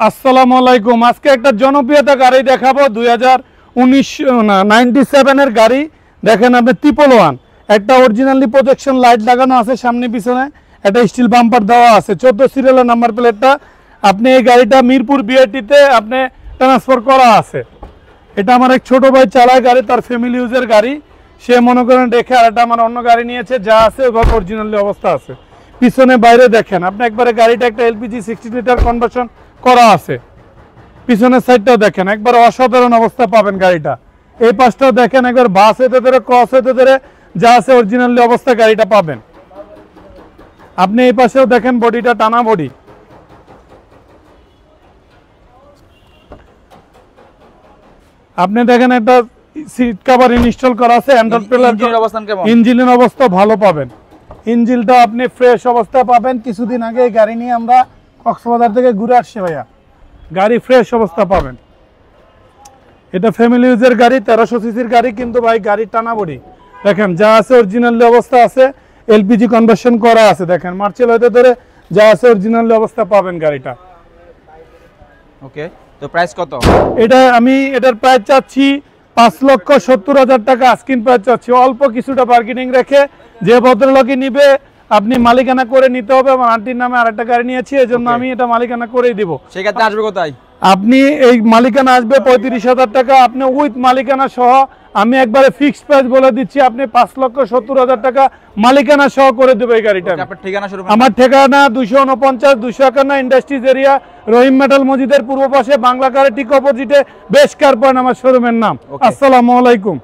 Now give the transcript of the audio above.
আসসালামু আলাইকুম। আজকে একটা জনপ্রিয়তা গাড়ি দেখাবো 2097 এর গাড়ি। দেখেন আপনি ট্রিপল ওয়ান, একটা অরিজিনালি প্রজেকশন লাইট লাগানো আছে সামনে পিছনে, একটা স্টিল বাম্পার দেওয়া আছে, 14 সিরিয়ালের নাম্বার প্লেটটা। আপনি এই গাড়িটা মিরপুর বিআরটিতে আপনি ট্রান্সফার করা আছে। এটা আমার এক ছোট ভাই চালায় গাড়ি, তার ফ্যামিলি ইউজের গাড়ি। সে মনে করেন রেখে আর এটা আমার অন্য গাড়ি নিয়েছে, যা আছে ওইভাবে অরিজিনালি অবস্থা আছে। পিছনে বাইরে দেখেন আপনি একবারে গাড়িটা একটা এলপিজি 60 লিটার কনভার্সন করা আছে। পিছনের সাইডটাও দেখেন একবার অসাধারণ অবস্থা পাবেন গাড়িটা। এই পাশটাও দেখেন একবার বাস হইতে ধরে ক্রস হইতে ধরে যা আছে অরিজিনালি অবস্থা গাড়িটা পাবেন। আপনি এই পাশেও দেখেন বডিটা টানা বডি। আপনি দেখেন একটা সিট কভার ইনস্টল করা আছে। অ্যান্ড্রয়েড প্লেয়ার ইঞ্জিনের অবস্থা ভালো পাবেন। ইঞ্জিনটা আপনি ফ্রেশ অবস্থা পাবেন। কিছুদিন আগে গাড়ি নিয়ে আমরা কক্সবাজার থেকে ঘুরে আসছি ভাইয়া, গাড়ি ফ্রেশ অবস্থা পাবেন। এটা ফ্যামিলি ইউজের গাড়ি, 1300 সিসির গাড়ি, কিন্তু ভাই গাড়ির টানা বডি দেখেন যা আছে অরিজিনালি অবস্থা আছে। এলপিজি কনভার্সন করা আছে, দেখেন মার্চেল হইতে ধরে যা আছে অরিজিনালি অবস্থা পাবেন গাড়িটা। ওকে, তো প্রাইস কত? এটার প্রাইস চাচ্ছি 5,70,000 টাকা। আস্কিং প্রাইস চাচ্ছি, অল্প কিছুটা বার্গেনিং রেখে। যে ভদ্রলোকই নিবে আপনি মালিকানা করে নিতে হবে। আমার আন্টির নামে আরেকটা গাড়ি নিয়েছি, এজন্য আমি এটা মালিকানা করেই দিব। সেক্ষেত্রে আসবে কোথায়? আপনি এই মালিকানা আসবে 35,000 টাকা, আপনি উইথ মালিকানা সহ। আমি একবারে ফিক্সড প্রাইস বলে দিচ্ছি, আপনি 5,70,000 টাকা মালিকানা সহ করে দেবে এই গাড়িটা। আমার ঠিকানা 249 251 ইন্ডাস্ট্রিজ এরিয়া, রহিম মেটাল মসজিদের পূর্ব পাশে, বাংলা কারে ঠিক অপোজিটে বেশ কার পয়েন্ট আমার শোরুমের নাম। আসসালামু আলাইকুম।